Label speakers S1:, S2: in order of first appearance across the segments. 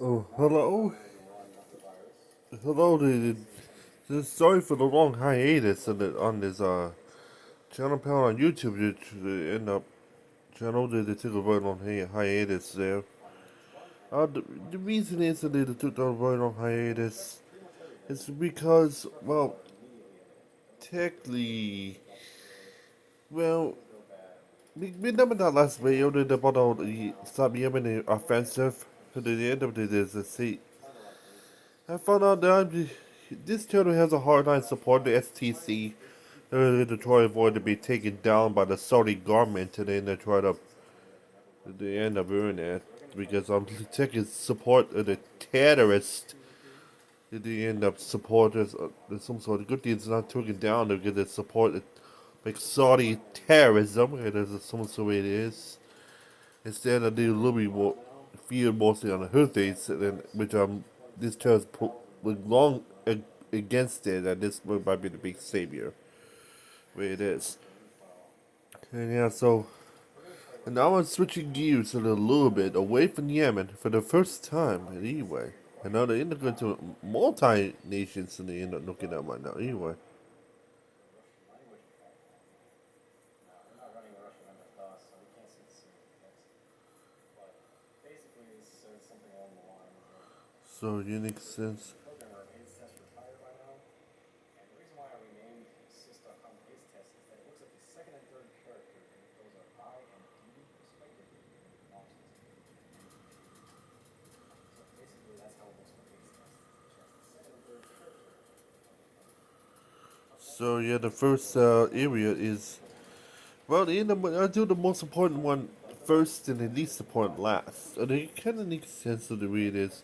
S1: Oh, hello. Hello. Sorry for the long hiatus on this channel panel on YouTube. To end up channel they took a very long hiatus there. The reason is that they took a very long hiatus is because, well, technically, well, we never that last video did about all the stop Yemen offensive to the end of the sea. I found out that this channel has a hard time supporting the STC. To try to avoid to be taken down by the Saudi government, and then they try to they end up doing that because I'm taking support of the terrorists. They end up supporting some sort of good things not taken down because they support like Saudi terrorism, and that's some sort of way it is. Instead, I do a little bit more fear mostly on the Houthis, and which this church put long against it, and this might be the big savior where it is. And yeah, so and now I'm switching gears a little bit away from Yemen for the first time anyway. And now they end up going to multi nations and they end up looking at right now anyway. So unique sense. So yeah, the first area is well, I do the most important one first and the least important last. And it kind of makes sense of the way it is.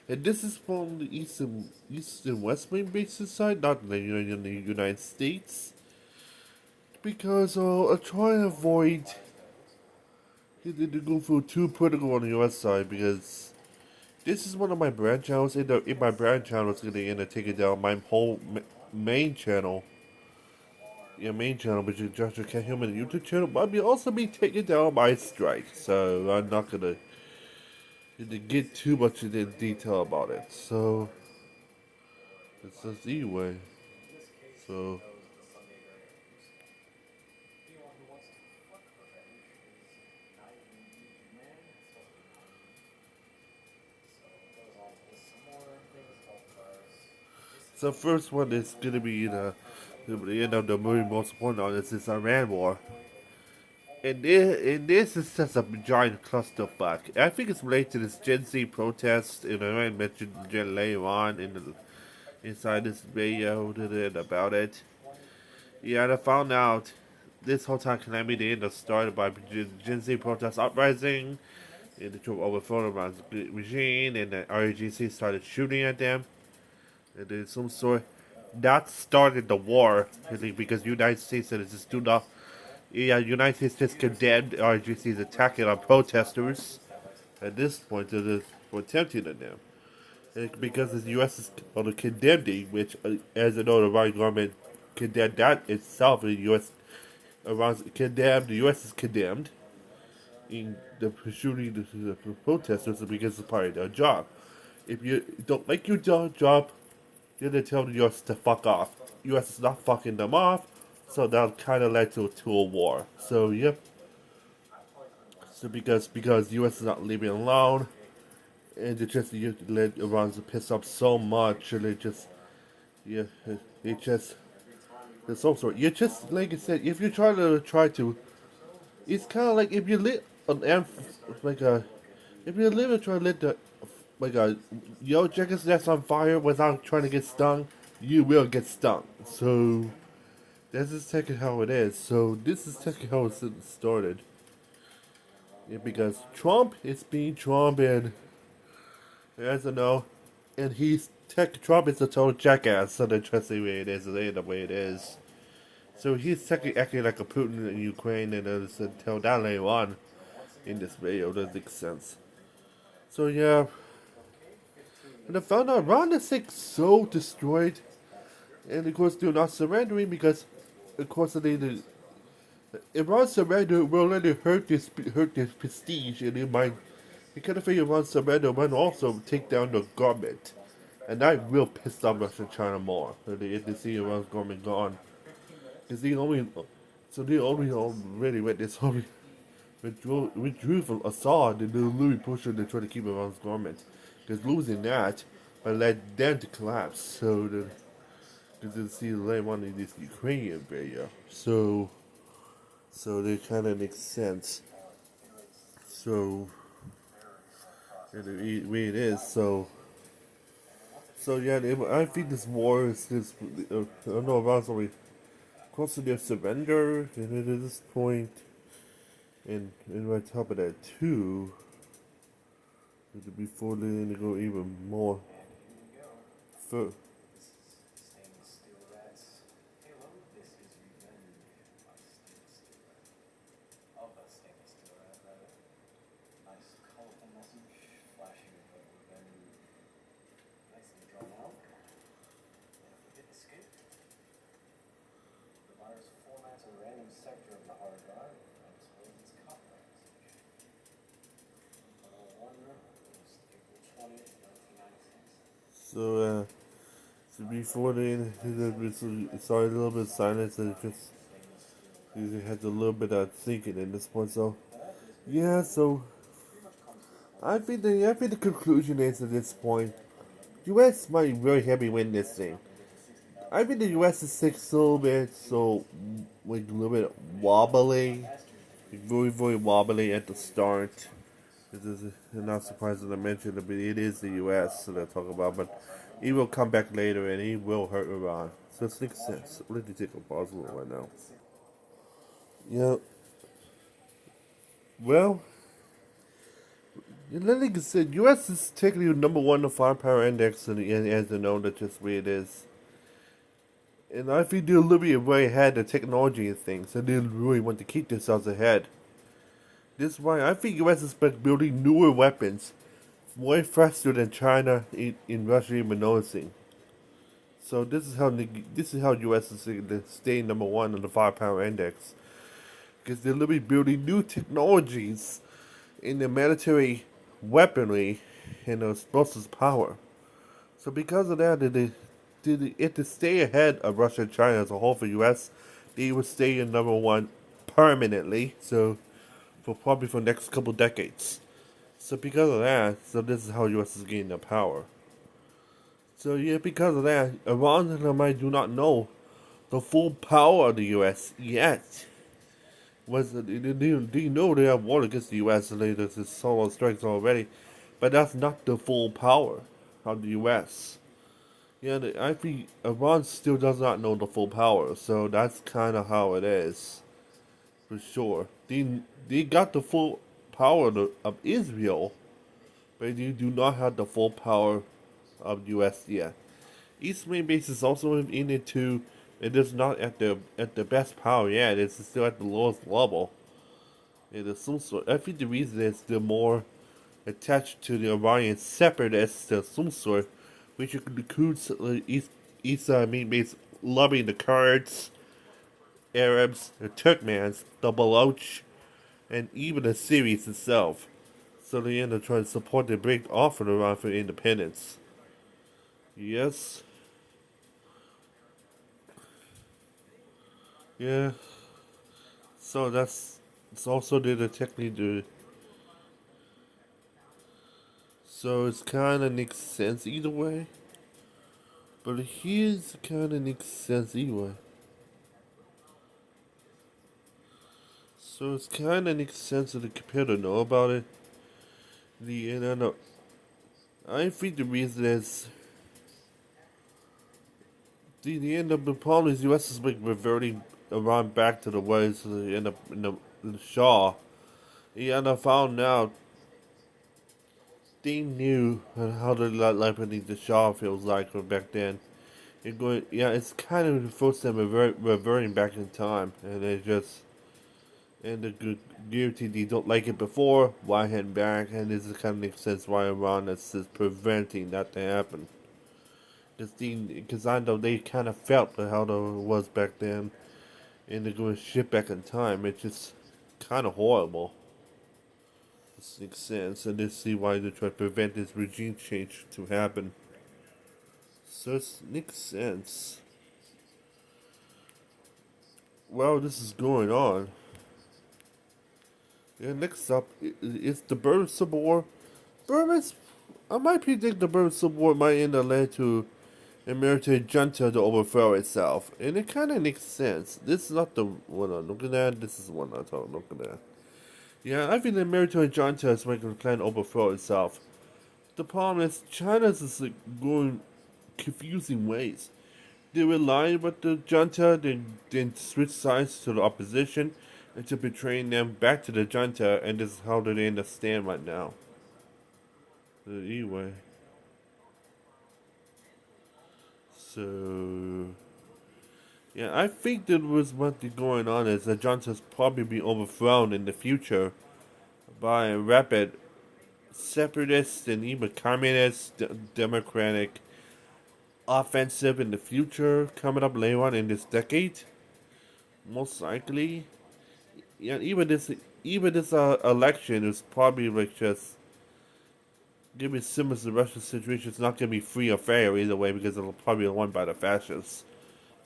S1: And this is from the east and west main bases side, not the United States. Because I try to avoid to go for too political on the US side because this is one of my brand channels. In my brand channel, it's going to end up taking down my whole main channel. Yeah, main channel, which is Joshua Cat Human YouTube channel, but will also be taken down by strike. So I'm not going to get too much into detail about it. So it's just anyway. So. So first one is gonna be the end of the movie. Most important on this is Iran war, and this is just a giant clusterfuck. I think it's related to this Gen Z protest, and I mentioned Gen later on inside this video about it. Yeah, and I found out this whole time calamity they ended up started by Gen Z protest uprising, and the troop overthrown the regime, and the RGC started shooting at them. And then some sort that started the war, I think, because United States said it's just do not. Yeah, United States just condemned RGC's attacking on protesters. At this point, they're attempting on them. And because the U.S. is on the condemning, which, as you know, the right government condemned that itself, the U.S. around condemned, the U.S. is condemned in the shooting the protesters because it's part of their job. If you don't like your job, then they tell the U.S. to fuck off. U.S. is not fucking them off, so that kind of led to a war. So yep. So because U.S. is not leaving alone, and they just you let Iran piss up so much, and yeah, it just it's so sort. You just like I said, if you try to, it's kind of like if you lit an like a if you live and try to lit the like a yo chicken's nest on fire without trying to get stung, you will get stung. So this is technically how it is. So this is technically how it started. Yeah, because Trump is being Trump, and as I know, and Trump is a total jackass. So that's just the way it is, the way it is. So he's technically acting like a Putin in Ukraine, and until that later on in this video doesn't make sense. So yeah, and I found out Iran is like so destroyed, and of course they're not surrendering because, of course, Iran surrender will only hurt this prestige, and it might He kind of figured Iran surrender, but also take down the government. And that will piss off Russia and China more. They see Iran's government gone. It's the only, so they only already went this whole withdrew from Assad and then Louis Pusher to try to keep Iran's government. Because losing that, but led them to collapse. So the see later on in this Ukrainian video. So they kind of make sense. So the way it is. So yeah, I think this war is this. I don't know about somebody close to their surrender, and at this point, and on top of that too, before they go even more. So so so before they sorry, a little bit of silence and just you had a little bit of thinking in this point. So yeah, so I think the conclusion is at this point, U.S. might very heavy win this thing. I think the U.S. is six a little bit, so like a little bit wobbly, very wobbly at the start. It is not surprising to mention it, but it is the U.S. that I talk about. But he will come back later and he will hurt Iran. So it makes sense. Let me take a pause right now. Yeah. Well, like I said, U.S. is technically number one in the firepower index, and as you know, that's just where it is. And I think they're a little bit way ahead of technology and things, and they really want to keep themselves ahead. This is why I think U.S. is building newer weapons way faster than China in Russia even noticing. So this is how U.S. is staying number one on the firepower index, because they're literally building new technologies in the military weaponry and explosive power. So because of that, if they stay ahead of Russia and China as a whole for U.S., they would stay in number one permanently. So for probably for the next couple decades. So because of that, so this is how U.S. is gaining their power. So yeah, because of that, Iran and Iran do not know the full power of the U.S. yet. They know they have war against the U.S. and there's solo strikes already, but that's not the full power of the U.S. Yeah, I think Iran still does not know the full power, so that's kind of how it is, for sure. They got the full power of Israel, but they do not have the full power of U.S. yet. East Main Base is also in it too. It is not at the best power yet. It's still at the lowest level. It is some sort. I think the reason is they're more attached to the Iranian separatists of some sort, which includes East Main Base loving the Kurds, Arabs, the Turkmens, the Baloch, and even the Syrians itself. So they end up trying to support the break off of Iran for independence. Yes. Yeah. So it's also the technically the so it's kind of makes sense either way. But here's kind of makes sense either way. So it's kind of makes sense that the computer know about it. I think the reason is the end of the problem is U.S. is like reverting Iran back to the ways of the Shah. I found out they knew how the life beneath the Shah feels like from back then. It's kind of the first time reverting back in time, and they just and the good guarantee they don't like it before. Why head back? And this is kind of makes sense why Iran is preventing that to happen. Because I know they kind of felt how it was back then, and they're going to shift back in time. It's just kind of horrible. This makes sense, and let's see why they try to prevent this regime change to happen. So it makes sense. While this is going on, yeah, next up is the Burma Civil War. Burma's, I might predict the Burma Civil War might end up led to a military junta to overthrow itself, and it kind of makes sense. This is not the one I'm looking at. This is the one I'm looking at. Yeah, I think the military junta is making a plan to overthrow itself. The problem is China's is like going confusing ways. They rely with the junta, then switch sides to the opposition, and to betraying them back to the junta, and this is how they understand right now. Anyway, so yeah, I think that was what's going on is the junta's probably be overthrown in the future by a rapid separatist and even communist democratic offensive in the future coming up later on in this decade, most likely. Yeah, even this election is probably like just give me similar to the Russian situation. It's not gonna be free or fair either way because it'll probably be won by the fascists.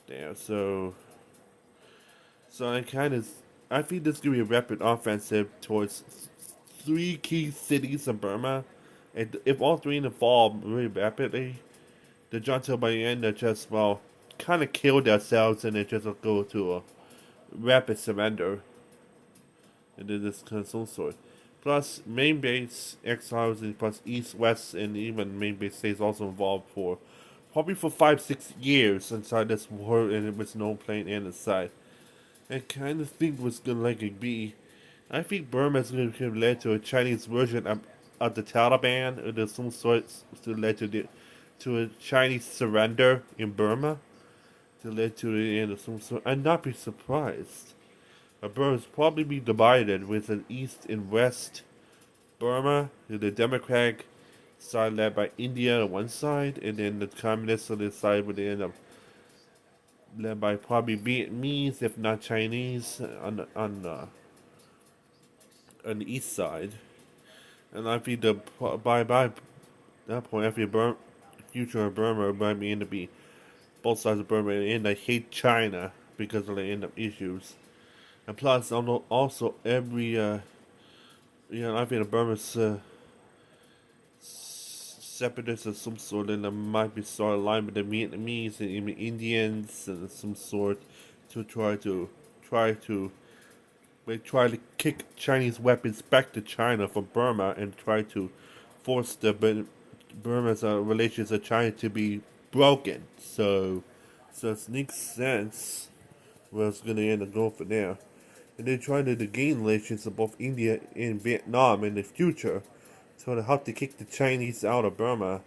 S1: There, so I think this is gonna be a rapid offensive towards three key cities in Burma, and if all three fall really rapidly, the junta by the end they just kind of kill themselves and they just go to a rapid surrender, and then this kind of some sort. Plus, main base exiles and plus east, west, and even main base stays also involved for probably for 5-6 years inside this war, and it was no plane in inside. I kind of think what's gonna likely be. I think Burma is going to lead to a Chinese version of the Taliban, or there's some sort to lead to a Chinese surrender in Burma, to lead to the end of some sort. I'd not be surprised. Burma is probably be divided with an east and west Burma, the democratic side led by India on one side, and then the communists on the side would end up led by probably Vietnamese, if not Chinese, on the east side. And I think by that point, I think future of Burma might be end to be both sides of Burma and they hate China because of the end up issues. And plus, also every I think the Burma's separatists of some sort, and there might be sort of line with the Vietnamese and even Indians and some sort to try to try to kick Chinese weapons back to China from Burma and try to force the Burma's relations with China to be broken. So it makes sense where it's going to end up going from there. And they're trying to gain relations with both India and Vietnam in the future, so to help to kick the Chinese out of Burma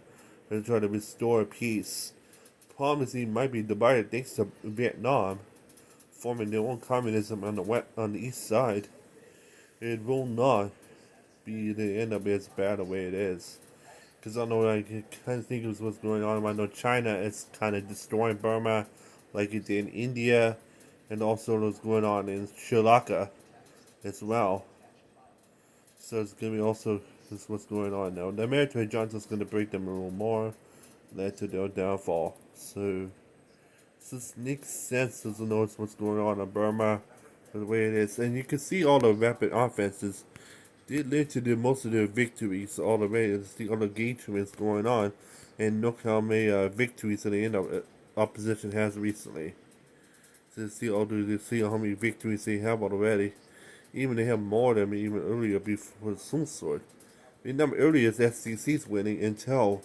S1: and try to restore peace. Problem is, he might be divided thanks to Vietnam forming their own communism on the east side. It will not be the end up as bad the way it is. Because I know I kind of think it was what's going on. I know China is kind of destroying Burma like it did in India, and also what's going on in Sri Lanka as well. So it's going to be also this is what's going on now. The military junta is going to break them a little more, led to their downfall. So this makes sense to know what's going on in Burma, the way it is, and you can see all the rapid offenses. They led to most of their victories all the way. See all the engagements going on, and look how many victories at the end of opposition has recently. So see how many victories they have already. Even they have more than even earlier before some sort. Remember earlier is SCC's winning until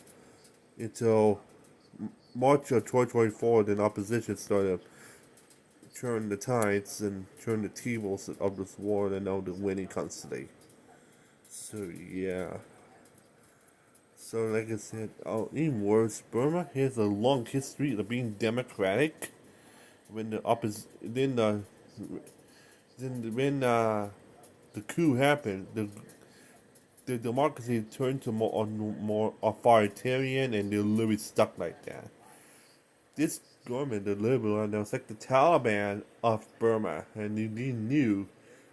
S1: March of 2024, then opposition started turning the tides and turning the tables of this war, and now they're winning constantly. So yeah. So like I said, even worse, Burma has a long history of being democratic. When the when the coup happened, the democracy turned to more authoritarian, and they're literally stuck like that. This government, the liberal, now it's like the Taliban of Burma, and they knew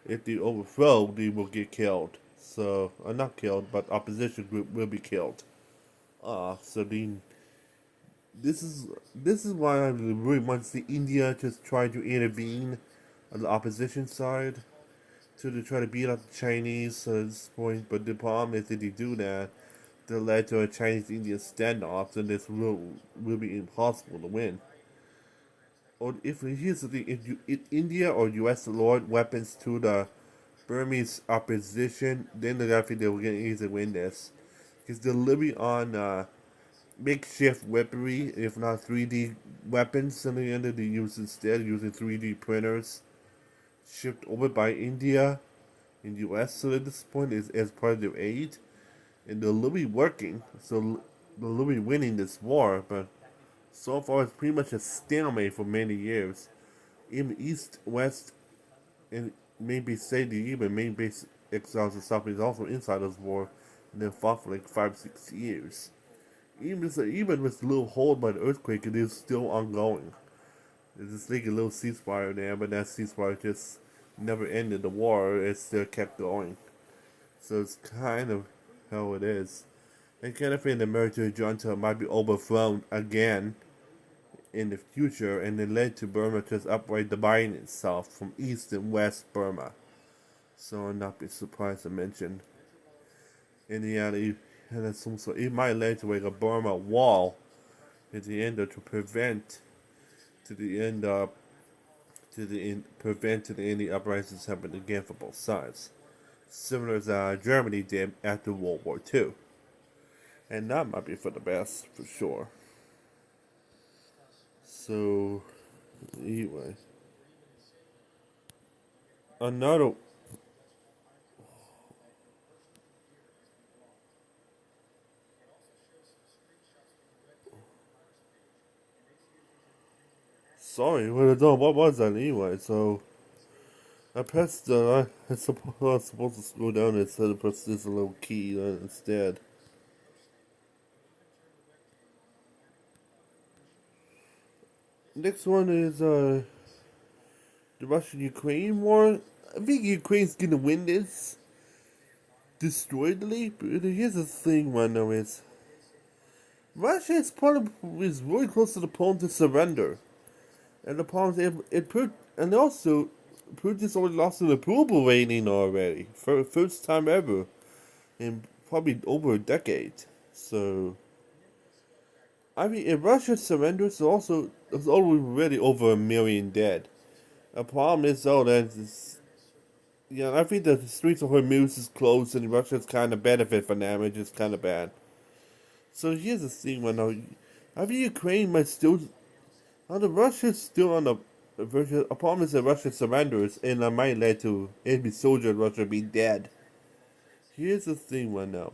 S1: if they overthrow, they will get killed. So, not killed, but opposition group will be killed. So this is this is why I really want to see India just try to intervene on the opposition side to try to beat up the Chinese at this point. But the problem is, if they do that, they'll lead to a Chinese-Indian standoff, and this will be impossible to win. Or if here's the thing, if India or U.S. load weapons to the Burmese opposition, then I think they will get easy win this, because they're living on makeshift weaponry, if not 3D weapons. In the end, they use instead using 3D printers shipped over by India and U.S. So at this point, is as part of their aid, and they're literally working. So they're literally winning this war, but so far it's pretty much a stalemate for many years. Even East, West, and maybe say the even main base exiles and stuff is also inside this war, and then fought for like 5-6 years. Even with a little hold by the earthquake, it is still ongoing. There's just like a little ceasefire there, but that ceasefire just never ended the war. It still kept going. So it's kind of how it is. And kind of think the military junta might be overthrown again in the future, and then led to Burma just outright dividing itself from East and West Burma. So I'll not be surprised to mention. In the end, it might lead to like a Burma wall at the end to prevent to the end to the end, prevent to the end the uprisings happen again for both sides, similar as Germany did after World War II. And that might be for the best for sure. So anyway, another. Sorry, what was that anyway? So I pressed I suppose I was supposed to scroll down instead of press this little key instead. Next one is the Russian-Ukraine war. I think Ukraine's gonna win this destroyedly. But here's the thing, right now is Russia is really close to the point to surrender, and the problem is and also Putin's already lost an approval rating already for first time ever in probably over a decade. So I mean, if Russia surrenders, there's already over 1 million dead. The problem is though that I think that the streets of Hormuz is closed and Russia's kind of benefit from that, which is kind of bad. So here's the thing, right now. I think Ukraine might still, the Russia's still on the version. A problem is that Russia surrenders, and that might lead to every soldier in Russia be dead. Here's the thing, right now.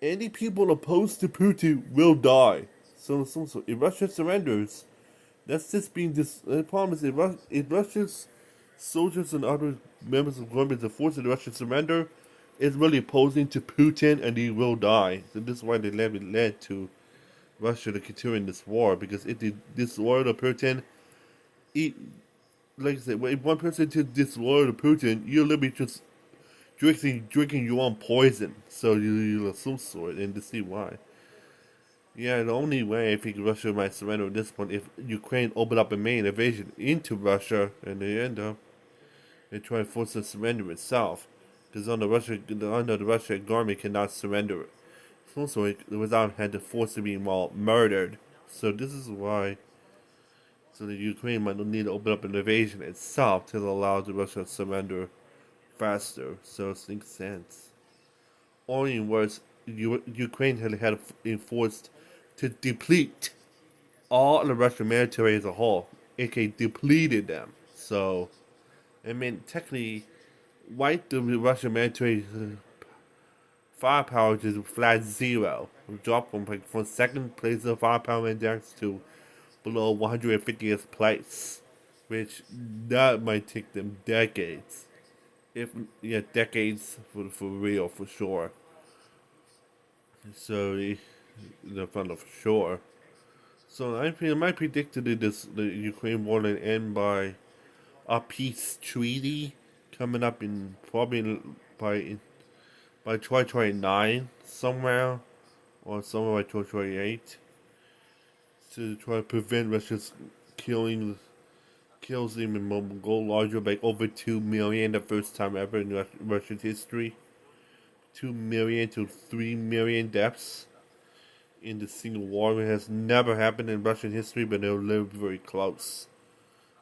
S1: Any people opposed to Putin will die. So if Russia surrenders, that's just being dis. The problem is if Russia's soldiers and other members of government are forced to Russian surrender, it's really opposing to Putin, and he will die. So this is why they led to Russia to continue in this war, because if they disloyal to Putin, it, like I said, if one person to disloyal to Putin, you're literally just drinking your own poison. So you'll assume so, and to see why. Yeah, the only way I think Russia might surrender at this point if Ukraine open up a main invasion into Russia and they end up and try to force to surrender itself. Because under the Russian government cannot surrender it. Also, without had to force to be murdered. So this is why. So the Ukraine might need to open up an invasion itself to allow the Russia to surrender faster. So it makes sense. Or in words, Ukraine had enforced to deplete all the Russian military as a whole, aka depleted them. So, I mean, technically, wiped the Russian military firepower to flat zero, dropped from second place of firepower index to below 150th place, which that might take them decades, if decades for real for sure. So the fun for sure. So I feel my predicted the Ukraine war will end by a peace treaty coming up in probably by by 2029 somewhere, or somewhere by 2028, to try to prevent Russia's killing kills him in Mongol larger by over 2 million, the first time ever in Russian history. 2 million to 3 million deaths in the single war. It has never happened in Russian history, but they'll live very close.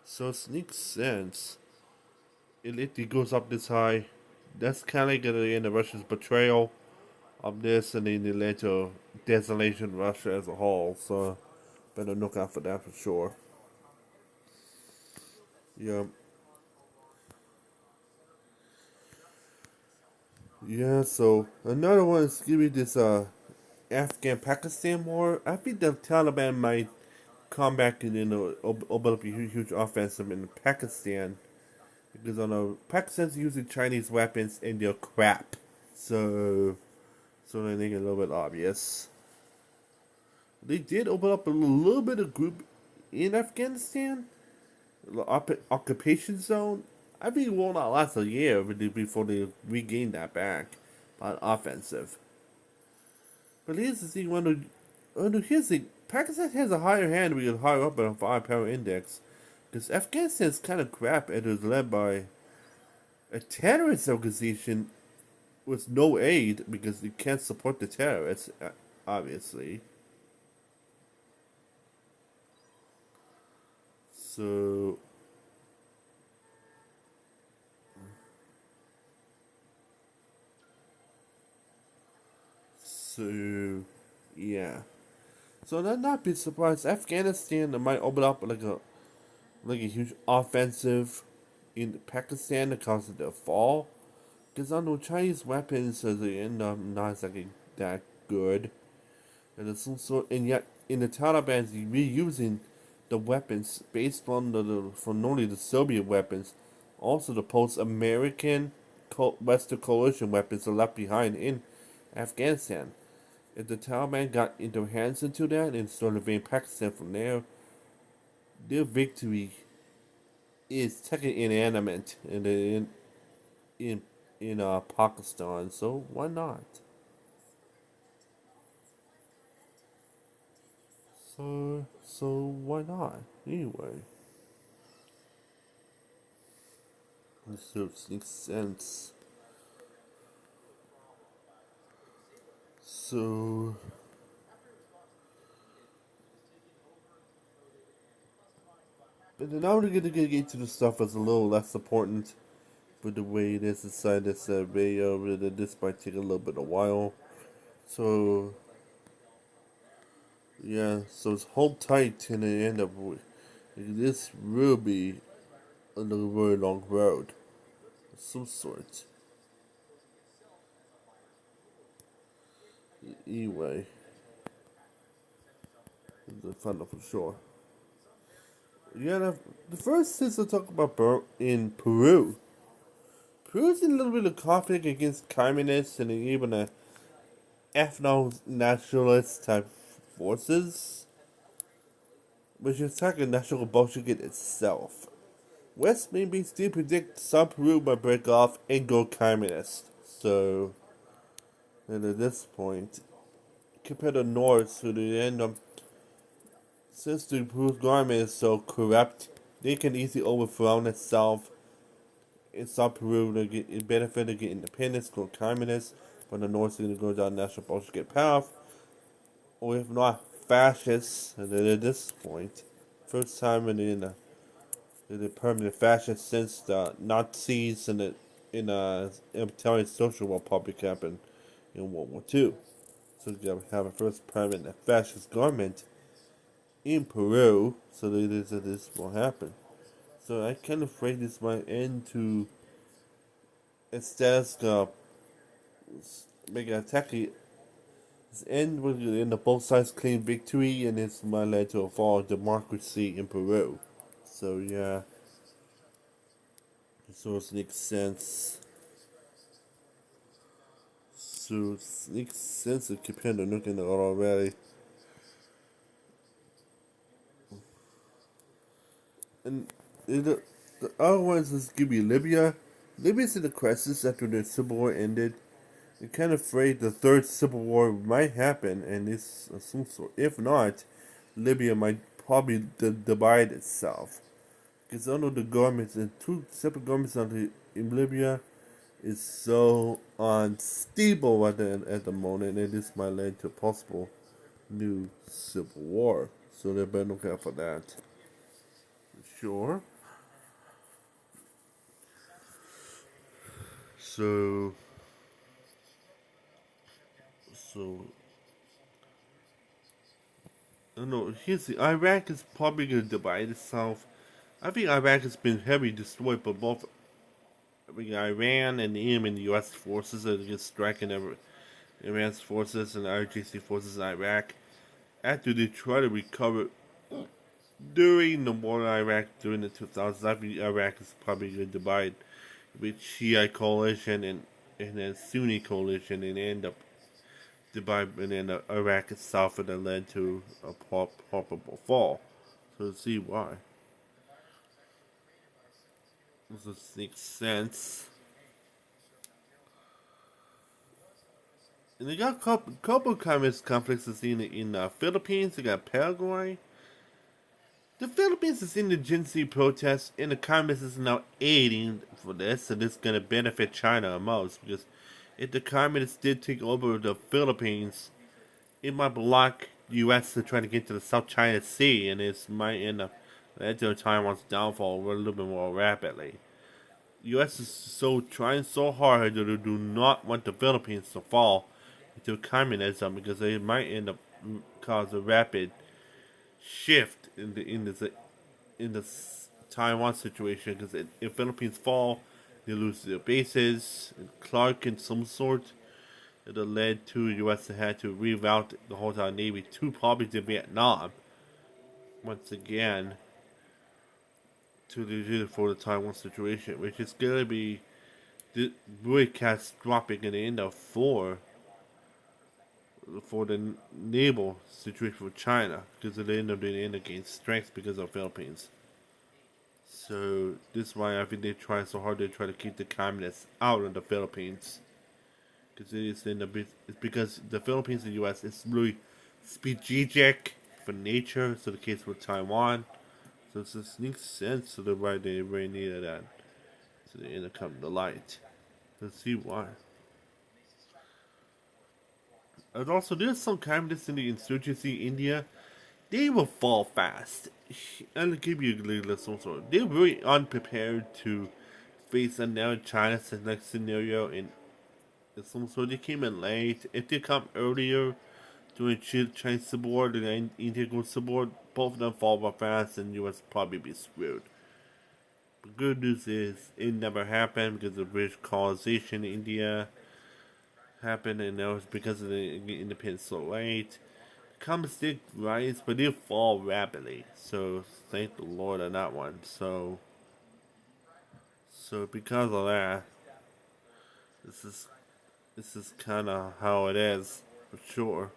S1: So it makes sense. It goes up this high. That's kind of going to end of Russia's betrayal of this, and then it led to desolation of Russia as a whole. So better look out for that for sure. Yeah. Yeah, so another one is give me this Afghan-Pakistan war. I think the Taliban might come back and open up a huge offensive in Pakistan because Pakistan's using Chinese weapons and they're crap. So they make it a little bit obvious. They did open up a little bit of group in Afghanistan, the occupation zone. I think it will not last a year before they regain that back by offensive. But here's the thing: here's the thing, Pakistan has a higher hand with a higher up in a firepower index, because Afghanistan's kind of crap and is led by a terrorist organization with no aid because it can't support the terrorists, obviously. So So, yeah. So I'd not be surprised. Afghanistan might open up like a huge offensive in Pakistan to cause it to fall. Because I know Chinese weapons as they end up not exactly that good. And it's also and yet in the Taliban's reusing the weapons based on from not only the Soviet weapons, also the post-American Western coalition weapons are left behind in Afghanistan. If the Taliban got their hands into that and started invading Pakistan from there, their victory is technically inanimate in Pakistan. So why not? So why not? Anyway, this makes sense. So but now we're gonna get into the stuff that's a little less important. But the way it is inside this video, this might take a little bit of while. So yeah, so it's hold tight and it end up with this will be a very long road of some sort. Anyway, it's fun for sure. Yeah, the first is to talk about in Peru. Peru's in a little bit of conflict against communists and even a ethno-nationalist type forces, which is attacking national Bolshevik itself. West maybe still predict South Peru might break off and go communist. So, and at this point, compared to North, who the end of since the Peru's government is so corrupt, they can easily overthrow itself. In South Peru, they get it benefit to get independence, go communist, but the North is going to go down national Bolshevik path, or if not, fascists. And then at this point, first time in the permanent fascist since the Nazis and the in Italian Social Republic happened in World War II. So you have a first permanent fascist government in Peru, so that this will happen. So I kind of afraid this might end to instead of make an attack. This end with the end of both sides claim victory, and this might lead to a fall of democracy in Peru. So yeah, so it makes sense. So it makes sense to keep on looking at it already. And the other ones is give me Libya. Libya's in a crisis after the civil war ended. kind of afraid the third civil war might happen, and it's some sort. If not, Libya might probably divide itself. Because although the governments and two separate governments in Libya is so unstable at the moment, and this might lead to a possible new civil war. So they better look out for that. Sure. So, so I don't know. Here's the Iraq is probably going to divide itself. I think Iraq has been heavily destroyed by both Iran and even the U.S. forces that are striking Iran's forces and RGC forces in Iraq after they try to recover during the war in Iraq during the 2000s. I think Iraq is probably going to divide with Shiite coalition and a Sunni coalition and end up dividing and then Iraq itself and then led to a probable fall. So let's see why. This makes sense. And they got a couple communist conflicts in the Philippines. They got Paraguay. The Philippines is in the Gen Z protests, and the communists is now aiding for this, and it's going to benefit China the most because if the communists did take over the Philippines, it might block the U.S. to try to get to the South China Sea, and it might end up led to Taiwan's downfall a little bit more rapidly. U.S. is trying so hard to do not want the Philippines to fall into communism because they might end up cause a rapid shift in the Taiwan situation because if Philippines fall, they lose their bases. And Clark, in some sort, it led to U.S. had to reroute the whole entire Navy to probably to Vietnam once again for the Taiwan situation, which is going to be really catastrophic in the end of for the naval situation for China because they end up doing it against strength because of Philippines. So this is why I think they try so hard to try to keep the communists out of the Philippines because it's because the Philippines and the U.S. is really strategic for nature. So the case with Taiwan. So it just makes sense to the why they really needed that. So they end up coming to light. Let's see why. And also, there's some communists in the insurgency in India. They will fall fast. I'll give you a little sort. They're really unprepared to face another China next scenario in some sort. They came in late. If they come earlier during Chinese Civil War, the Indian Civil War, both of them fall fast, and U.S. probably be screwed. The good news is it never happened because the British colonization in India happened, and that was because of the independence so late. Communists did rise, but they fall rapidly. So thank the Lord on that one. So because of that, this is kind of how it is for sure.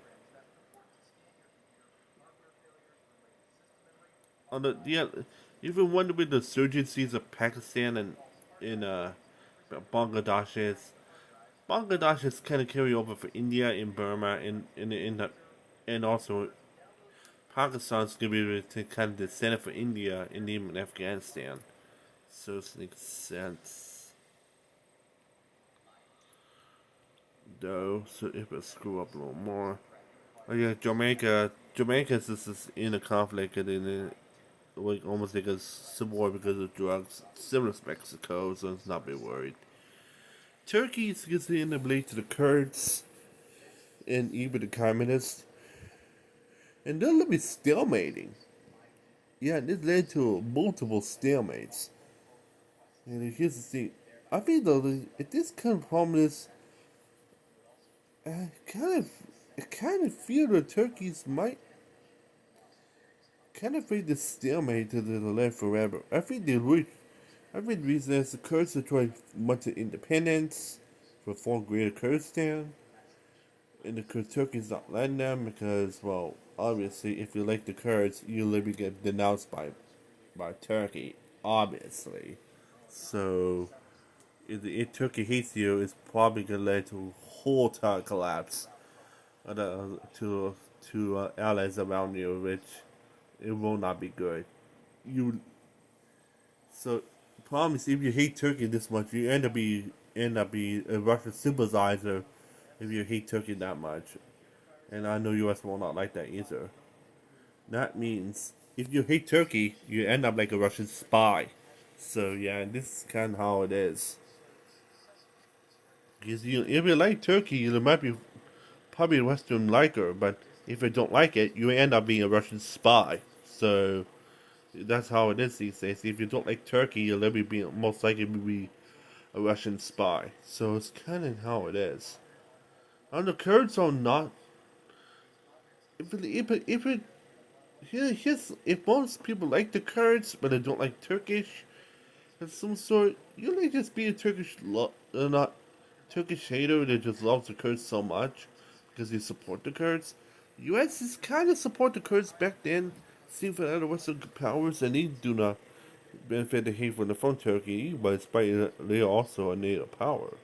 S1: On the yeah, even wonder with the insurgencies of Pakistan and in Bangladesh is. Bangladesh is kind of carry over for India and Burma and also Pakistan's gonna be kind of the center for India and even Afghanistan. So it makes sense. Though, so if I screw up a little more. Oh yeah, Jamaica is in a conflict and in like almost like a civil war because of drugs, similar to Mexico, so it's not be worried. Turkey gets the inability to the Kurds and even the communists, and they'll be stalemating. Yeah, this led to multiple stalemates. And here's the thing. I think though, if this kind of problem is, I kind of feel the Turkeys might kind of feel the stalemate to the left forever. I think the reason is the Kurds are trying much of independence for form greater Kurdistan, and the Turkeys not letting them because, well, obviously, if you like the Kurds, you literally get denounced by Turkey, obviously. So if Turkey hates you, it's probably gonna lead to whole total collapse to allies around you, which it will not be good. You so problem is if you hate Turkey this much, you end up be a Russian sympathizer if you hate Turkey that much, and I know U.S. will not like that either. That means if you hate Turkey, you end up like a Russian spy. So yeah, this is kind of how it is. Because if you like Turkey, you might be probably a Western liker, but if you don't like it, you end up being a Russian spy. So that's how it is these days. If you don't like Turkey, you'll be most likely be a Russian spy. So it's kind of how it is. And the Kurds are not. If it here's if most people like the Kurds but they don't like Turkish of some sort, you may just be a not Turkish hater that just loves the Kurds so much because you support the Kurds. U.S. is kind of support the Kurds back then, seen for other Western powers, and they do not benefit the hate from Turkey, but despite they are also a NATO power.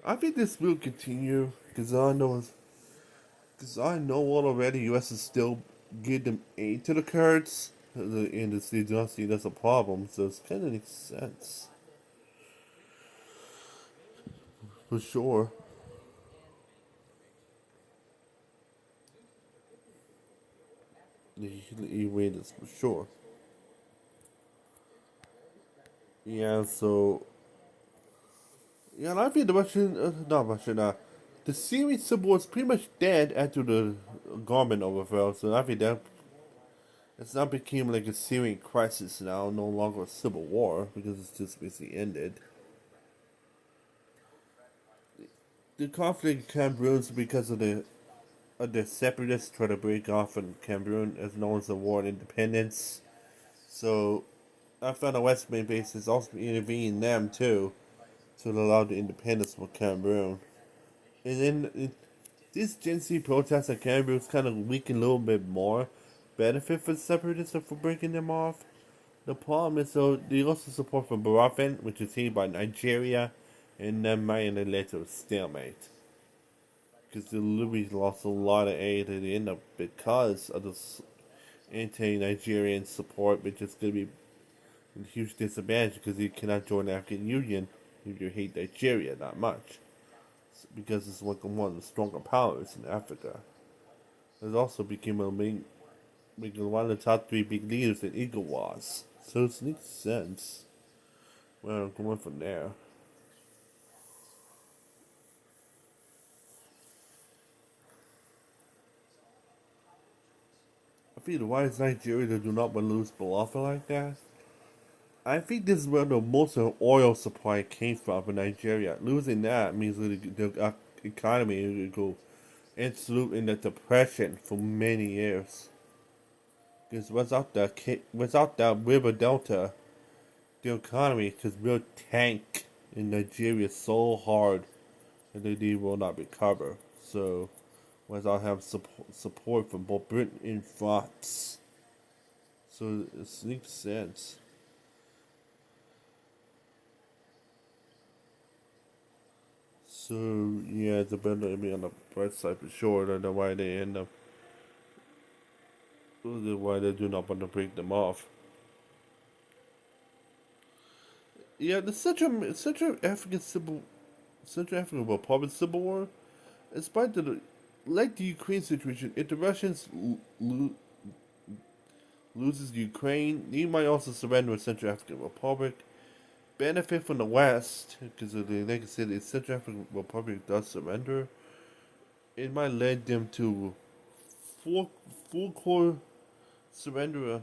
S1: I think this will continue because I know already U.S. is still give them aid to the Kurds, and they don't see that's a problem, so it kind of makes sense. For sure. The way this for sure. Yeah, so yeah, and I think the Russian, not Russian, the Syrian civil war is pretty much dead after the government overthrow. So I think that it's not became like a Syrian crisis now, no longer a civil war because it's just basically ended. The conflict in Cameroon is because of the separatists trying to break off in Cameroon as known as the War of Independence. So I found the West Main base is also intervening them too to allow the independence for Cameroon. And then this Gen Z protest in Cameroon is kind of weakened a little bit more. Benefit for the separatists for breaking them off. The problem is though they also support from Barafin, which is seen by Nigeria, and then might led to a stalemate. Because the Libya lost a lot of aid at the end of because of this anti-Nigerian support, which is going to be a huge disadvantage because you cannot join the African Union if you hate Nigeria that much. Because it's like one of the stronger powers in Africa. It also became one of the top three big leaders in ECOWAS. So it makes sense where I'm going from there. I feel why is Nigeria that do not want to lose Biafra like that? I think this is where the most of the oil supply came from in Nigeria. Losing that means the economy will go absolute in the depression for many years. Because without that river delta, the economy just will tank in Nigeria so hard that they will not recover. So without having support from both Britain and France. So it makes sense. So yeah, it's a better be on the bright side for sure. I don't know why they end up why they do not want to break them off. Yeah, the Central African Republic Civil War, despite like the Ukraine situation, if the Russians loses Ukraine, they might also surrender the Central African Republic. Benefit from the West because of like I said, the Central African Republic does surrender. It might lead them to full full core surrender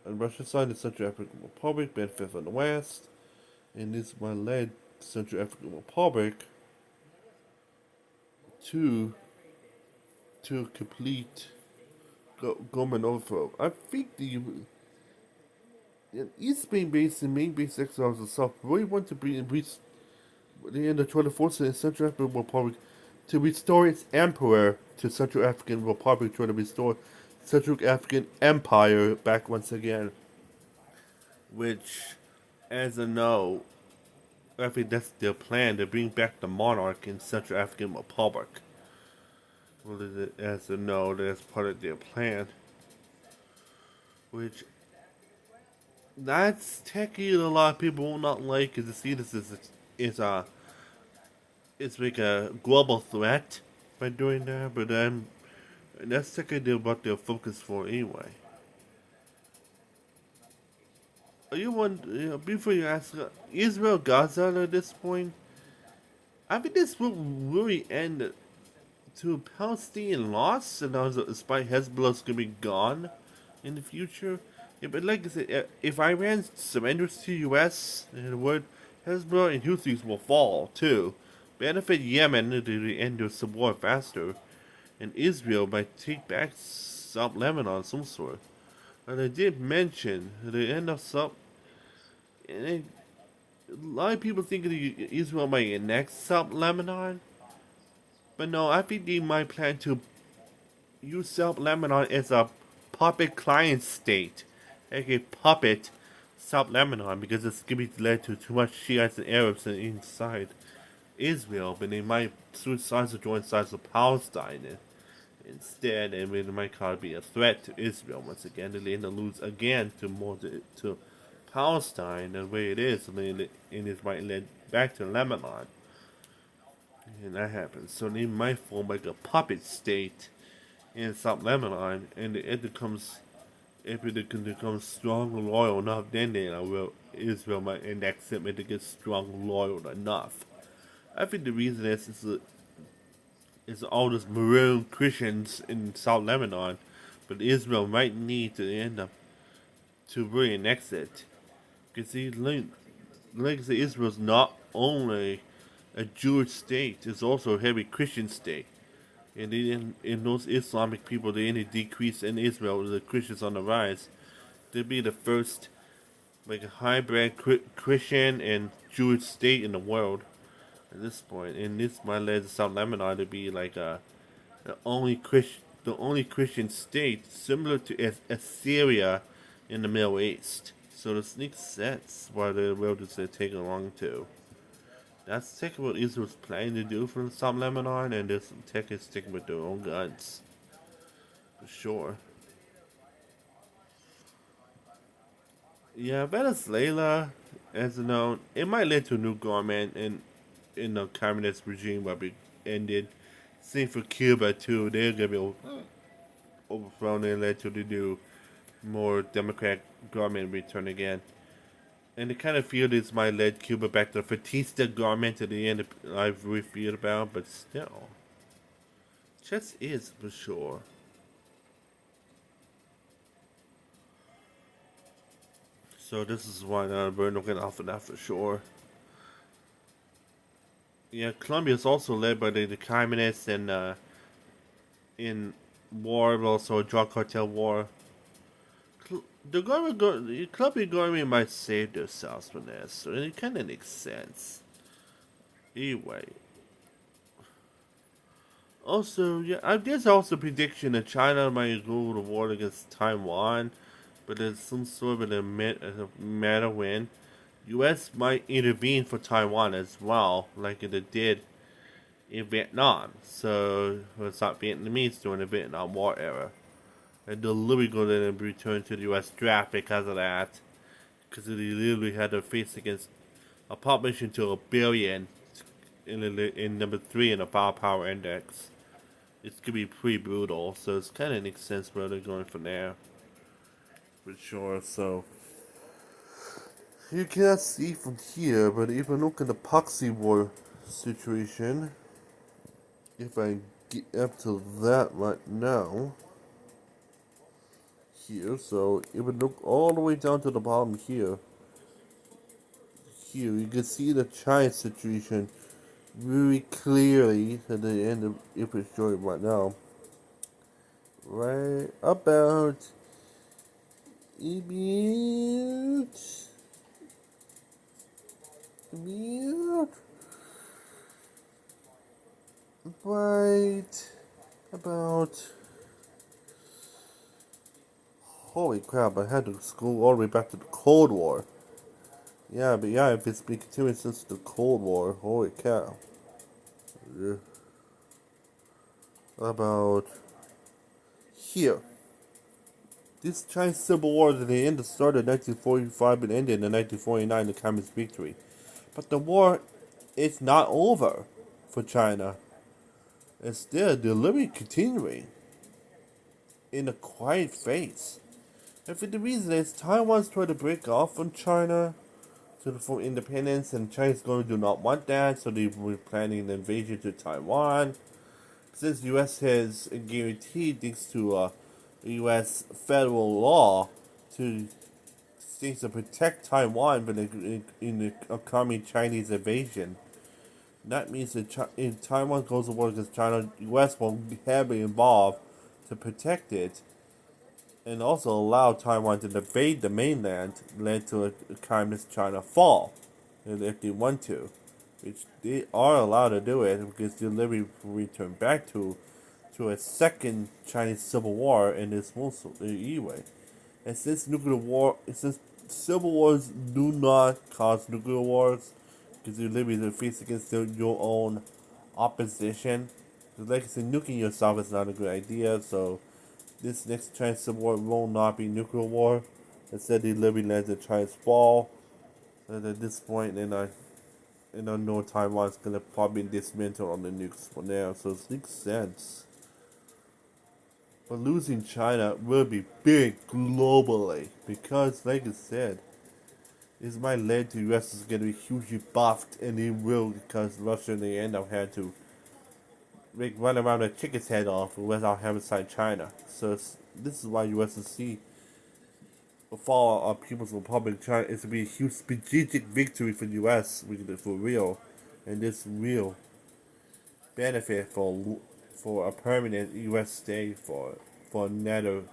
S1: on Russian side of Central African Republic. Benefit from the West, and this might lead Central African Republic to complete government overthrow. I think the East Spain base and main base exiles and South really want to reach the end of 24th century Central African Republic to restore its emperor to Central African Republic, trying to restore Central African Empire back once again. Which, as a no, I think that's their plan to bring back the monarch in Central African Republic. Well, as a no, that's part of their plan. Which that's technically a lot of people will not like, because they see this as it's like a global threat by doing that. But that's technically what they're focused for anyway. Are you one before you ask Israel Gaza at this point? I think this will really end to Palestinian loss, and also despite Hezbollah's gonna be gone in the future. Yeah, but like I said, if Iran surrenders to U.S. and would Hezbollah and Houthis will fall too, benefit Yemen to the end of the war faster, and Israel might take back South Lebanon of some sort. And I did mention the end of South. And a lot of people think Israel might annex South Lebanon, but no, I think they might plan to use South Lebanon as a puppet client state, like a puppet South Lebanon, because it's going to be led to too much Shiites and Arabs inside Israel, but they might switch sides or join sides with Palestine instead, and it might kind of be a threat to Israel once again. They end to lose again to Palestine the way it is, and it might lead back to Lebanon, and that happens. So they might form like a puppet state in South Lebanon, and it becomes if it can become strong and loyal enough, then Israel might annex it when it gets strong and loyal enough. I think the reason is all those maroon Christians in South Lebanon, but Israel might need to end up to really annex it. Because see, like I say, Israel's not only a Jewish state, it's also a heavy Christian state. And in those Islamic people, they any decrease in Israel, the Christians on the rise. They'd be the first like a hybrid Christian and Jewish state in the world at this point. And this might lead South Lebanon to be like the only Christian state similar to Assyria in the Middle East. So this makes sense why the world is taking along too. That's technically what Israel's planning to do for South Lebanon, and this tech is sticking with their own guns. For sure. Yeah, Venezuela, as you know, it might lead to a new government and in the communist regime will be ended. Same for Cuba too. They're gonna be overthrown and led to the new, more democratic government return again. And the kind of feel this might lead Cuba back to the Batista government at the end I've really feel about, but still. Just is for sure. So this is why we're looking out for that for sure. Yeah, Colombia is also led by the communists and in war, but also a drug cartel war. The Colombia government might save themselves from this, so it kind of makes sense. Anyway, also, yeah, there's also a prediction that China might go to war against Taiwan, but there's some sort of a matter when U.S. might intervene for Taiwan as well, like it did in Vietnam. So it's not Vietnamese during the Vietnam War era, and they'll literally go there and return to the U.S. draft because of that, because they literally had to face against a population to a billion in number 3 in the firepower index. It's gonna be pretty brutal, so it's kind of makes sense where they're going from there, for sure. So you cannot see from here, but if I look at the proxy war situation, if I get up to that right now, here, so if we look all the way down to the bottom here, you can see the China situation very clearly at the end of if it's showing right now. Right about right about holy crap, I had to go all the way back to the Cold War. Yeah, but yeah, if it's been continuing since the Cold War, holy cow. Yeah. About here. This Chinese Civil War at the end started in 1945 and ended in 1949 the Communist victory. But the war is not over for China. It's still deliberately continuing in a quiet phase. And for the reason is Taiwan's trying to break off from China for independence, and China's going to do not want that, so they were planning an invasion to Taiwan. Since the U.S. has guaranteed thanks to U.S. federal law to things to protect Taiwan in the upcoming Chinese invasion. That means that if Taiwan goes to war against China, the U.S. will be heavily involved to protect it and also allow Taiwan to invade the mainland, led to a communist China fall, and if they want to, which they are allowed to do it because they'll never return back to a second Chinese civil war in this most anyway. And since civil wars do not cause nuclear wars, because you literally face against your own opposition. Like I said, nuking yourself is not a good idea. So this next Chinese civil war will not be nuclear war. Instead, they literally let the Chinese fall. And at this point, and I know Taiwan's gonna probably dismantle on the nukes for now. So it makes sense. But losing China will be big globally because, like I said, this might lead to the US is going to be hugely buffed, and it will because Russia in the end up had to run around a chicken's head off without having signed China. So this is why USSC the fall of People's Republic of China is to be a huge strategic victory for the US for real, and this real benefit for a permanent US stay for another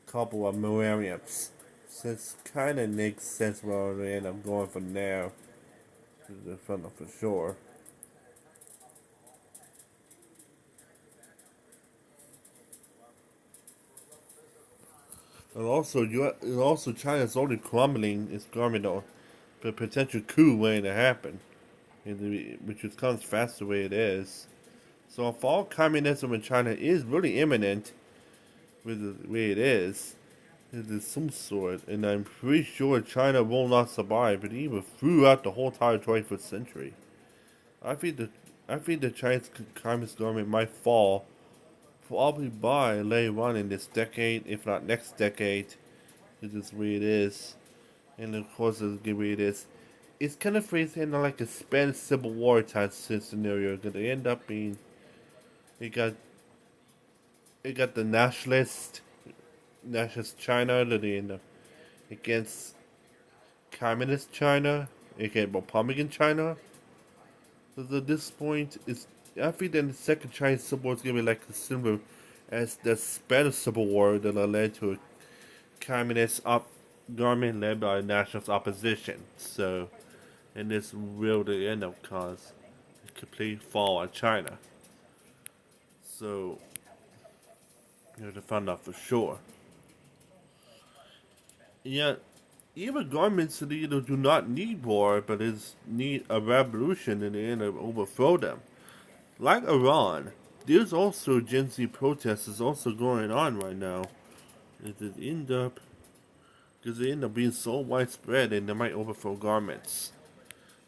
S1: couple of millenniums. So it's kind of makes sense where I end up going for now. For sure. And also China's only crumbling is crumbling on the potential coup waiting to happen, which is comes fast the way it is. So if all communism in China is really imminent, with the way it is some sort, and I'm pretty sure China will not survive, but even throughout the whole entire 21st century. I think the I think the Chinese Communist government might fall probably by later on in this decade, if not next decade. This is where it is, and of course, it's the way it is. It's kind of phrased in like a Spanish Civil War type scenario. Gonna end up being it got it got the nationalist China that they end up against communist China, aka Republican China. So at this point, it's I think that the second Chinese Civil War is gonna be like similar as the Spanish Civil War that led to a communist government led by a nationalist opposition. So, and this will the end up cause a complete fall on China. So, you have to find out for sure. Yet, even governments either do not need war, but is need a revolution in the end to overthrow them. Like Iran, there's also Gen Z protests is also going on right now. It end up because they end up being so widespread and they might overthrow governments.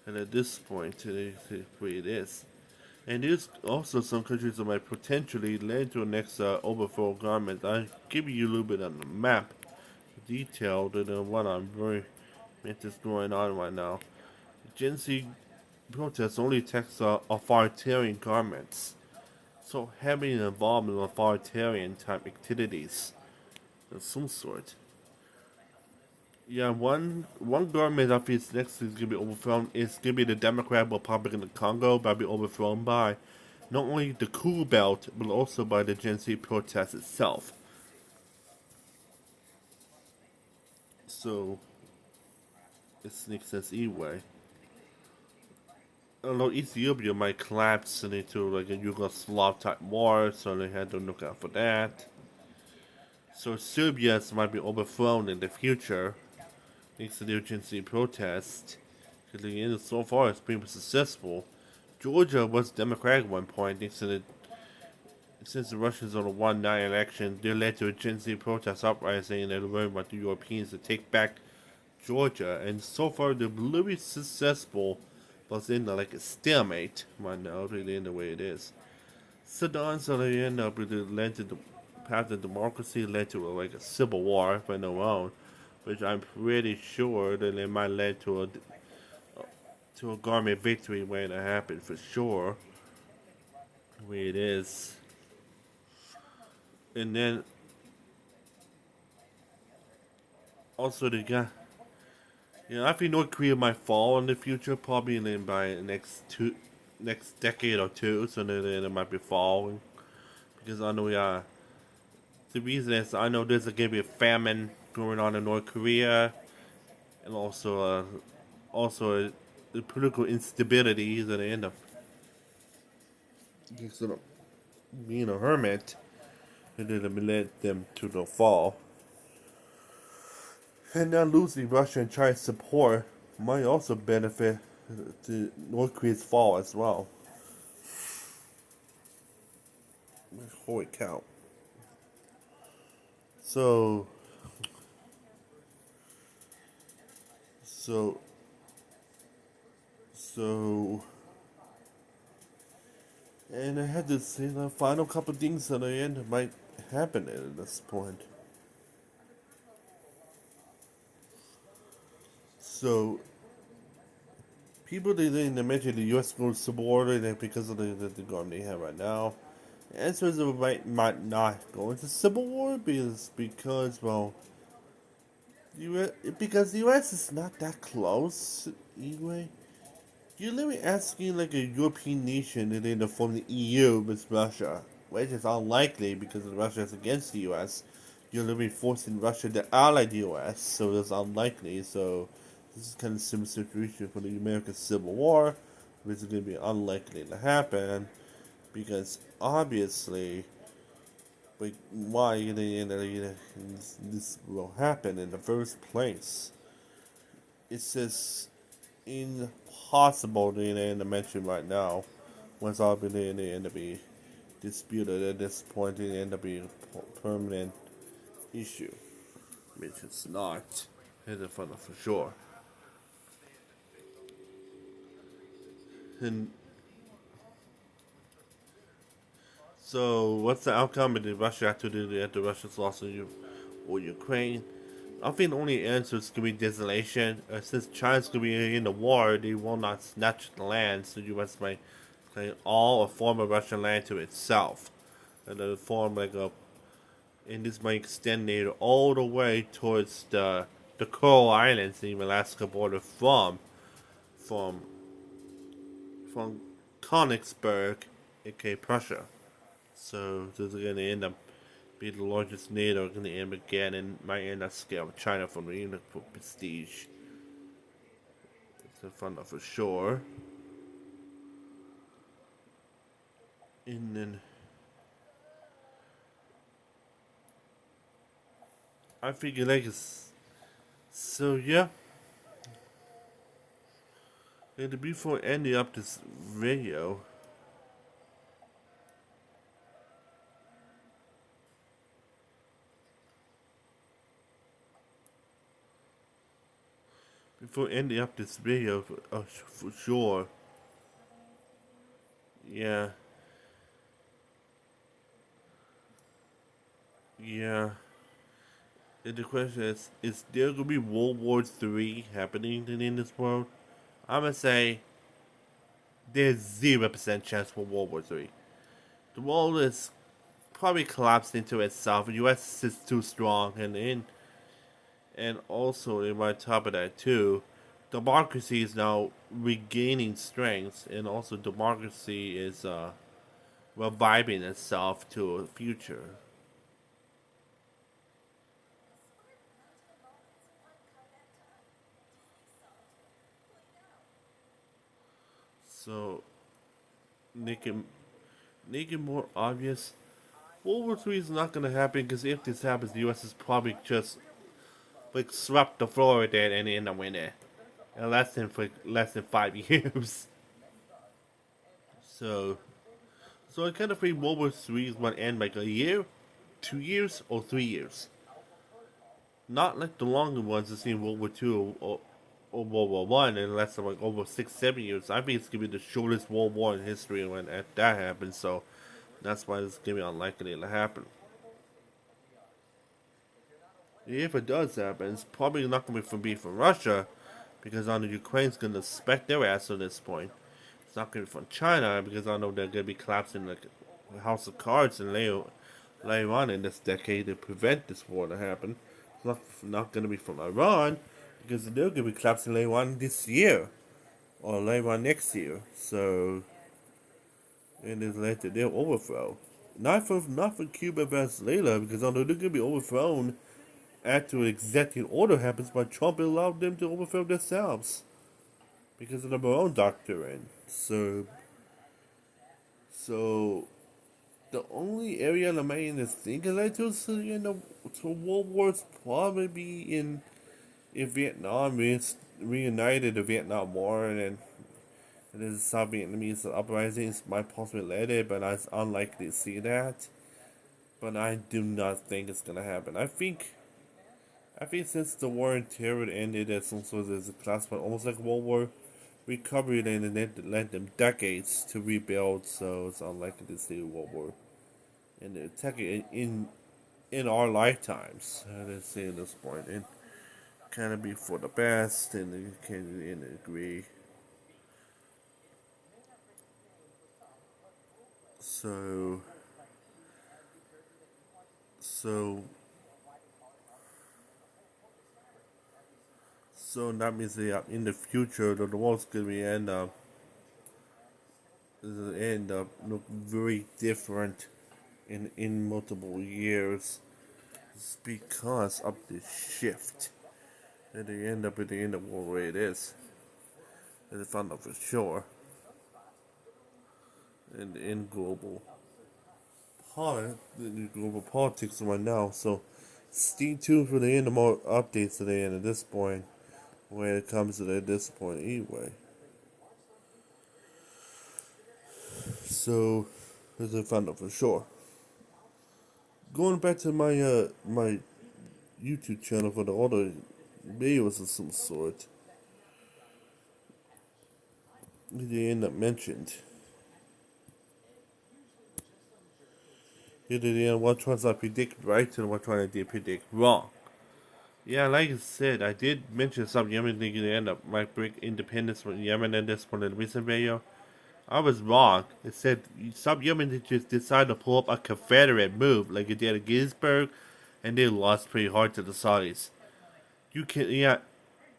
S1: And at this point, where it is. And there's also some countries that might potentially lead to a next overthrow government. I'll give you a little bit on the map, detailed and what I'm very meant is going on right now. Gen Z protests only attacks authoritarian governments, so heavily involved in authoritarian type activities of some sort. Yeah, one government I think next is gonna be overthrown is gonna be the Democratic Republic of Congo, but be overthrown by not only the coup belt but also by the Gen Z protest itself. So it makes sense anyway. Although Ethiopia might collapse into like a Yugoslav type war, so they had to look out for that. So Serbia might be overthrown in the future, thanks to the urgency protest. Because again, so far it's been successful. Georgia was Democratic at one point, thanks to the since the Russians on the 1-9 election, they led to a Gen Z protest uprising and they learned about the Europeans to take back Georgia. And so far, they're really successful, but it's in like a stalemate right now, really in the way it is. Sudan, so they end up with the led to the path of democracy, led to like a civil war by their own, which I'm pretty sure that it might lead to a government victory when it happens for sure. The way it is. And then also the guy, I think North Korea might fall in the future, probably in by the next decade or two. So then it might be falling because I know the reason is I know there's gonna be a famine going on in North Korea, and also the political instability that end up sort of being a hermit, and then led them to the fall. And now losing Russia and China's support might also benefit to North Korea's fall as well. Holy cow. So, so, so, and I had to say the final couple things at the end might happen at this point. So, people they mention the U.S. going to support it because of the government they have right now. The answer is it might not go into civil war because well, because the U.S. is not that close anyway. You're literally asking like a European nation and then to form the EU with Russia, which is unlikely because Russia is against the U.S. You're literally forcing Russia to ally the U.S., so it's unlikely. So this is kind of similar situation for the American Civil War, which is going to be unlikely to happen because obviously, like, why this will happen in the first place? It's just impossible to mention right now. Once all been in the end to be disputed at this point, it end up being a permanent issue, which it's not. It's a fun for sure. And so, what's the outcome of the Russia after the Russians lost in Ukraine? I think the only answer is going to be desolation. Since China's going to be in the war, they will not snatch the land, so the U.S. might claim all or form of Russian land to itself. And then form like a. And this might extend it all the way towards the Coral Islands in the Alaska border from from Königsberg, aka Prussia. So this is going to end up be the largest NATO going to end again and might end up scale of China from the unit for prestige. It's a fun for sure. And then I figure like it's so yeah. And before ending up this video, for sure, yeah, yeah. And the question is there gonna be World War III happening in this world? I'm gonna say there's 0% chance for World War III. The world is probably collapsed into itself. The U.S. is too strong, and also in my top of that too, democracy is now regaining strength, and also democracy is reviving itself to a future. So, make it make it more obvious. World War III is not going to happen because if this happens, the U.S. is probably just like swept the floor with it and ended up winning in less than 5 years. So, so I kind of think World War Three is going to end like a year, 2 years, or 3 years. Not like the longer ones that's in World War Two or World War One, and less than like over 6, 7 years. I think it's gonna be the shortest World War in history when that happens. So that's why it's gonna be unlikely to happen. If it does happen, it's probably not gonna be from Russia, because I know Ukraine's gonna spec their ass at this point. It's not gonna be from China because I know they're gonna be collapsing like a house of cards and later on in this decade to prevent this war to happen. It's not going to be from Iran because they're going to be collapsing later on this year or later on next year. So, and it's led to their overthrow. Not for Cuba, Venezuela, because although they're going to be overthrown after an executive order happens, but Trump allowed them to overthrow themselves because of their own doctrine. So the only area the man is thinking like to World Wars probably be in Vietnam, reunited the Vietnam War, and then the South Vietnamese uprisings might possibly lead it, but it's unlikely to see that. But I do not think it's gonna happen. I think since the war in terror ended as some sort of classified almost like World War recovery, and it led them decades to rebuild, so it's unlikely to see a World War in in our lifetimes. Let's say at this point, and kind of be for the best, and you can agree. So, so, so that means that in the future, the world's gonna be end up look very different in multiple years. It's because of the shift. And they end up at the end of the way it is. As I found out for sure. And in global politics right now. So stay tuned for the end of more updates today and at this point when it comes to this point anyway. So as I found out for sure. Going back to my YouTube channel for the other videos of some sort. They end up mentioned. Either the end what ones I predict right and what ones I did predict wrong. Yeah, like I said, I did mention some Yemen thinking they end up might break independence from Yemen in this one in the recent video. I was wrong. It said some Yemen just decided to pull up a Confederate move like it did at Gettysburg, and they lost pretty hard to the Saudis. You can, yeah,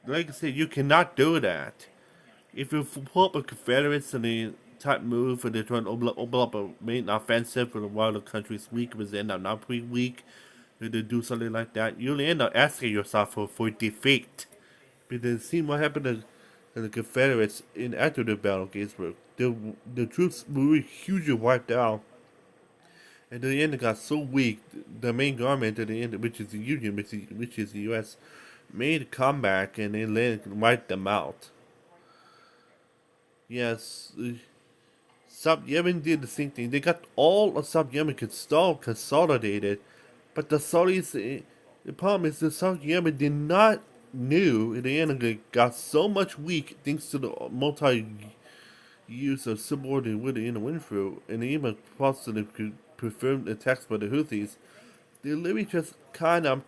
S1: like I said, you cannot do that. If you pull up a Confederates and they type move and they're trying to open up a main offensive for the while the country's weak, but they end up not pretty weak, if they do something like that, you'll end up asking yourself for defeat. Because see what happened to the Confederates in after the Battle of Gettysburg. The troops were hugely wiped out. And at the end, it got so weak, the main government at the end, which is the Union, which is the U.S., made a comeback and they wiped them out. Yes, South Yemen did the same thing. They got all of South Yemen consolidated, but the Saudis. The problem is the South Yemen did not knew in the end it got so much weak thanks to the multi use of subordinate wood in the wind through, and even possibly confirmed attacks by the Houthis. They literally just kind of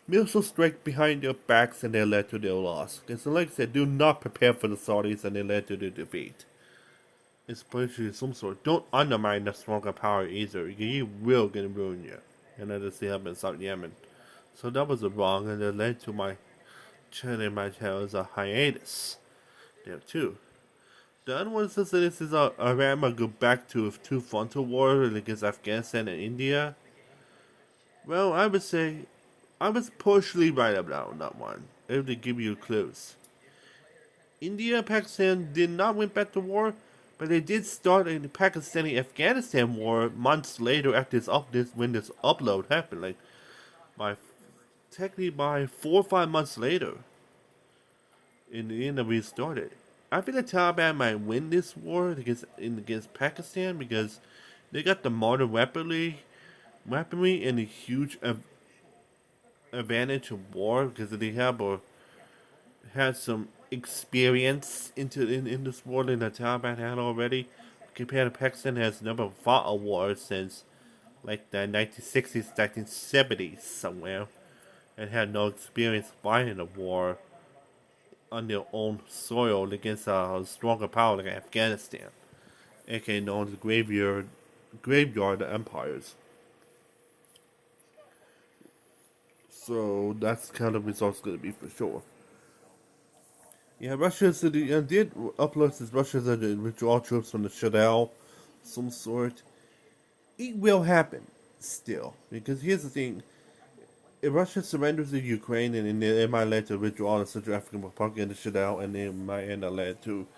S1: missile strike behind their backs and they led to their loss. And so, like I said, do not prepare for the Saudis and they led to their defeat. It's potentially some sort. Don't undermine the stronger power either. You will get ruin you. And that is the happened in South Yemen. So that was wrong, and it led to my channel as a hiatus there too. The other one says that this is Iran might go back to a two-frontal war against Afghanistan and India. Well, I would say I was partially right about that one. If they give you clues. India and Pakistan did not win back to war, but they did start a Pakistani-Afghanistan war months later after when this upload happened, like by technically by 4 or 5 months later, in the end, we started. I think the Taliban might win this war against Pakistan because they got the modern weaponry and a huge advantage of war because they had some experience in this war than the Taliban had already. Compared to Pakistan, has never fought a war since like the 1960s, 1970s somewhere, and had no experience fighting a war on their own soil against a stronger power like Afghanistan, aka known as the graveyard of empires. So that's kind of results going to be for sure. Yeah, Russia said did upload says Russia said to withdraw troops from the Shadal, some sort. It will happen still because here's the thing: if Russia surrenders to Ukraine, and it might lead to withdrawal of Central African Republic and the Shadal, and it might end up lead to.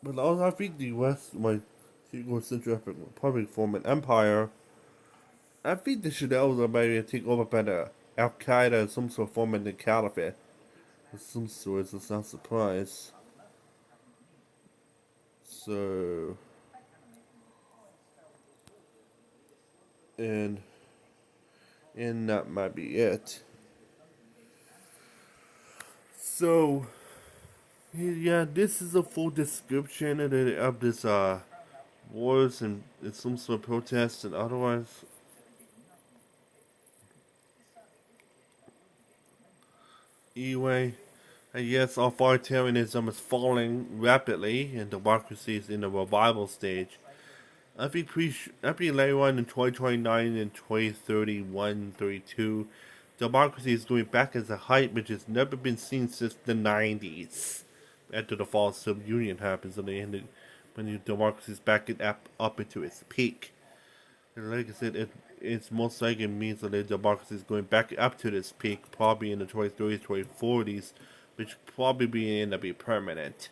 S1: But also, I think the West might go Central African Republic form an empire. I think the Shadals are maybe take over by the Al Qaeda, some sort of form in the caliphate. Of some sort, it's not surprise. So, and that might be it. So, yeah, this is a full description of this wars and some sort of protests and otherwise. Anyway, I guess authoritarianism is falling rapidly and democracy is in the revival stage. I think later on in 2029 and 2031, 32, democracy is going back as a height which has never been seen since the 90s. After the fall of the Soviet Union happens, and when the democracy is back up into its peak. And like I said, it's most likely means that the democracy is going back up to this peak, probably in the 2030s, 2040s, which probably end up being permanent.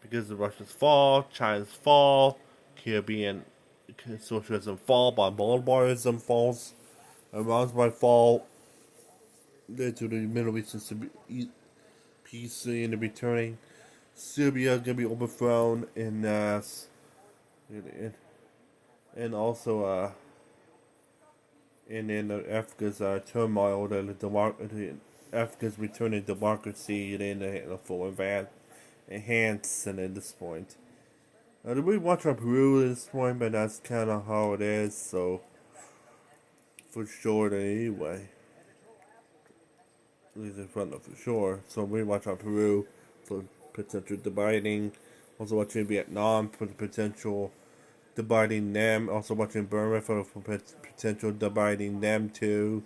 S1: Because of Russia's fall, China's fall, Caribbean socialism fall, by Bolshevism falls, Iran's might fall, led to the Middle Eastern peace in the returning. Syria gonna be overthrown, and also and then Africa's turmoil, the Africa's returning democracy, and then the full enhance, and at this point. We watch our Peru at this point, but that's kind of how it is, so for sure anyway. At least in front of for sure. So we watch our Peru for potential dividing. Also watching Vietnam for the potential dividing them. Also watching Burma for potential dividing them too.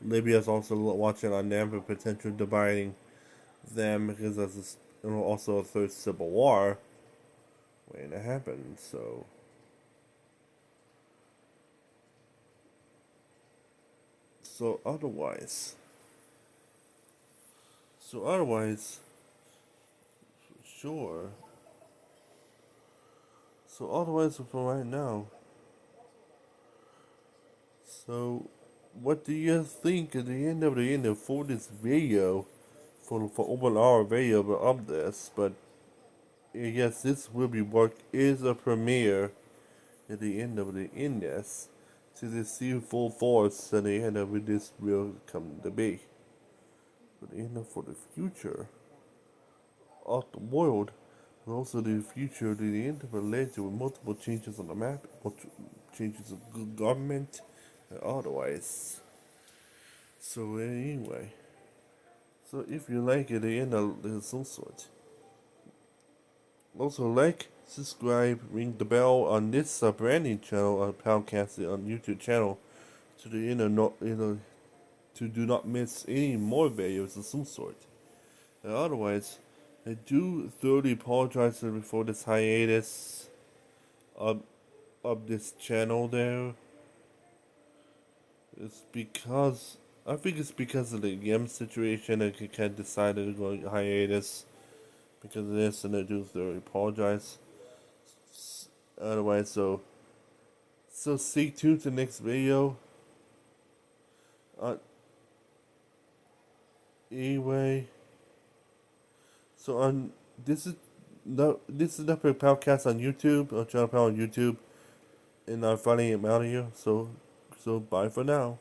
S1: Libya's also watching on them for potential dividing them because there's also a third civil war waiting to happen. So otherwise, sure. So otherwise, for right now. So, what do you think at the end of for this video, for over an hour video of this? But yes, this will be work is a premiere at the end of the index to see full force at the end of this will come to be. But the end of for the future of the world, and also the future to the end of the ledger with multiple changes on the map, changes of government, and otherwise. So anyway, so if you like it, the end of there's some sort. Also like, subscribe, ring the bell on this branding channel on Poundcast on YouTube channel to the to do not miss any more videos of some sort. And otherwise, I do thoroughly apologize for this hiatus of this channel there. It's because I think it's because of the Yem situation that kind of decided to go hiatus because of this, and I do thoroughly apologize. Otherwise, so stay tuned to the next video. Anyway, so on this is this is the podcast on YouTube. Channel Power on YouTube, and I'm finding it out of you. So bye for now.